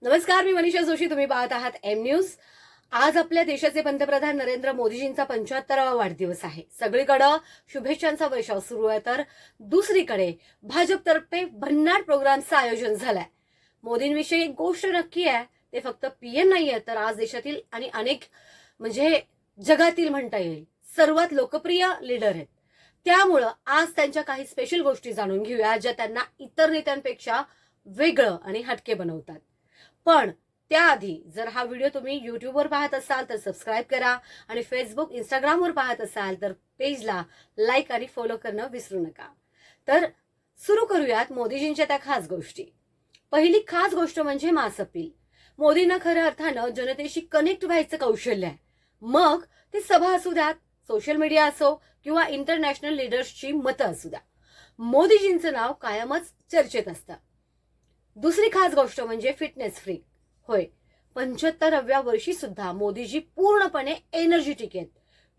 नमस्कार, मी मनीषा जोशी. तुम्ही पाहत आहात एम न्यूज. आज आपल्या देशाचे पंतप्रधान नरेंद्र मोदीजींचा 75वा वाढदिवस आहे. सगळीकडे शुभेच्छांचा वर्षाव सुरू आहे, तर दुसरीकडे भाजपतर्फे भन्नाट प्रोग्रामचं आयोजन झालंय. मोदींविषयी एक गोष्ट नक्की आहे, ते फक्त पीएम नाहीये, तर आज देशातील आणि अनेक म्हणजे जगातील म्हणता येईल सर्वात लोकप्रिय लीडर आहेत. त्यामुळं आज त्यांच्या काही स्पेशल गोष्टी जाणून घेऊया, ज्या त्यांना इतर नेत्यांपेक्षा वेगळं आणि हटके बनवतात. पण त्याआधी जर हा व्हिडिओ तुम्ही युट्यूबवर पाहत असाल तर सबस्क्राईब करा आणि फेसबुक इंस्टाग्रामवर पाहत असाल तर पेजला लाईक आणि फॉलो करणं विसरू नका. तर सुरू करूयात मोदीजींच्या त्या खास गोष्टी. पहिली खास गोष्ट म्हणजे मास अपील. मोदींना खऱ्या अर्थानं जनतेशी कनेक्ट व्हायचं कौशल्य आहे. मग ते सभा असू द्यात, सोशल मीडिया असो किंवा इंटरनॅशनल लीडर्सची मतं असू द्या, मोदीजींचं नाव कायमच चर्चेत असतं. दुसरी खास गोष्ट म्हणजे फिटनेस फ्रीक. होय, 75व्या वर्षी सुद्धा मोदीजी पूर्णपणे एनर्जेटिक आहेत.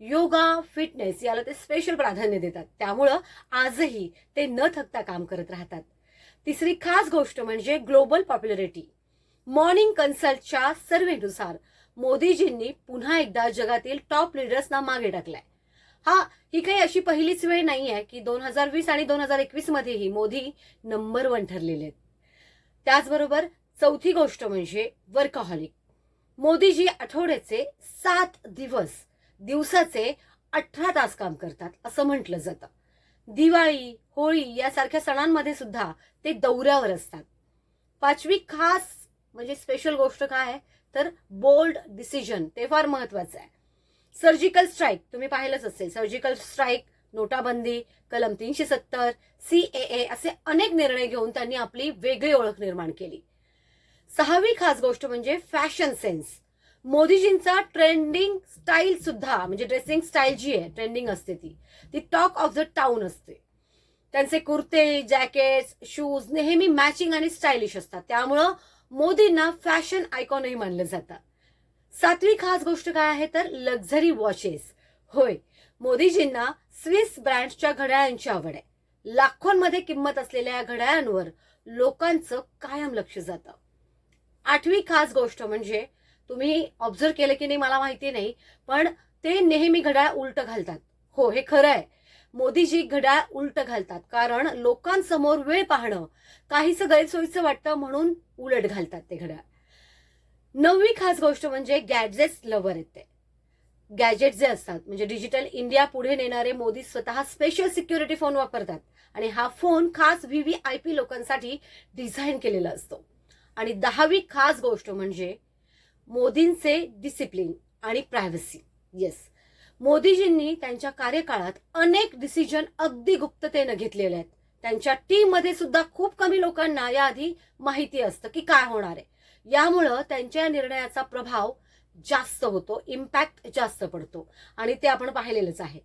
योगा, फिटनेस याला ते स्पेशल प्राधान्य देतात. त्यामुळं आजही ते न थकता काम करत राहतात. तिसरी खास गोष्ट म्हणजे ग्लोबल पॉप्युलरिटी. मॉर्निंग कन्सल्टच्या सर्व्हेनुसार मोदीजींनी पुन्हा एकदा जगातील टॉप लीडर्सना मागे टाकलाय. ही काही अशी पहिलीच वेळ नाही आहे की 2020 आणि 2021 मध्येही मोदी नंबर 1 ठरलेले आहेत. त्याचबरोबर चौथी गोष्ट म्हणजे वर्कहॉलिक. मोदीजी आठवड्याचे 7 दिवस दिवसाचे 18 तास काम करतात असं म्हटलं जातं. दिवाळी, होळी यासारख्या सणांमध्ये सुद्धा ते दौऱ्यावर असतात. पाचवी खास म्हणजे स्पेशल गोष्ट काय आहे तर बोल्ड डिसिजन. ते फार महत्वाचं आहे. सर्जिकल स्ट्राईक तुम्ही पाहिलंच असेल. सर्जिकल स्ट्राईक, नोटाबंदी, कलम 370, CAA असे अनेक निर्णय घेऊन त्यांनी आपली वेगळी ओळख निर्माण केली. सहावी खास गोष्ट म्हणजे फॅशन सेन्स. मोदीजींचा ट्रेंडिंग स्टाईल सुद्धा म्हणजे ड्रेसिंग स्टाईल जी आहे ट्रेंडिंग असते ती टॉक ऑफ द टाउन असते. त्यांचे कुर्ते, जॅकेट्स, शूज नेहमी मॅचिंग आणि स्टायलिश असतात. त्यामुळं मोदींना फॅशन आयकॉनही मानलं जातं. सातवी खास गोष्ट काय आहे तर लक्झरी वॉचेस. होय, मोदीजींना स्विस ब्रँडच्या घड्याळांची आवड आहे. लाखोंमध्ये किंमत असलेल्या घड्याळांवर लोकांचं कायम लक्ष जातं. आठवी खास गोष्ट म्हणजे तुम्ही ऑब्झर्व केलं की नाही मला माहिती नाही, पण ते नेहमी घड्याळ उलट घालतात. हो, हे खरं आहे. मोदीजी घड्याळ उलट घालतात कारण लोकांसमोर वेळ पाहणं काहीसं गैरसोयीचं वाटतं म्हणून उलट घालतात ते घड्याळ. नववी खास गोष्ट म्हणजे गॅजेट्स लव्हर आहेत ते. गॅजेट जे असतात म्हणजे डिजिटल इंडिया पुढे नेणारे मोदी स्वतः स्पेशल सिक्युरिटी फोन वापरतात आणि हा फोन खास VVIP लोकांसाठी डिझाईन केलेला असतो. आणि 10वी खास गोष्ट म्हणजे मोदींचे डिसिप्लिन आणि प्रायव्हसी. येस, मोदीजींनी त्यांच्या कार्यकाळात अनेक डिसिजन अगदी गुप्ततेने घेतलेले आहेत. त्यांच्या टीम मध्ये सुद्धा खूप कमी लोकांना याआधी माहिती असतं की काय होणार आहे. यामुळं त्यांच्या निर्णयाचा प्रभाव जास्त होतो, इम्पॅक्ट जास्त पडतो आणि ते आपण पाहिलेलंच आहे.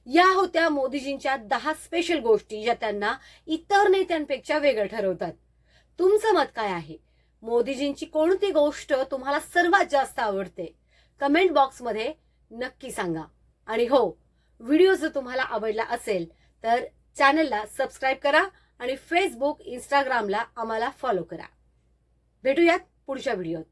या होत्या मोदीजींच्या 10 स्पेशल गोष्टी ज्या त्यांना इतर नेत्यांपेक्षा वेगळं ठरवतात. तुमचं मत काय आहे? मोदीजींची कोणती गोष्ट तुम्हाला सर्वात जास्त आवडते? कमेंट बॉक्समध्ये नक्की सांगा. आणि हो, व्हिडिओ जर तुम्हाला आवडला असेल तर चॅनलला सबस्क्राईब करा आणि फेसबुक, इंस्टाग्रामला आम्हाला फॉलो करा. भेटूयात पुढच्या व्हिडिओत.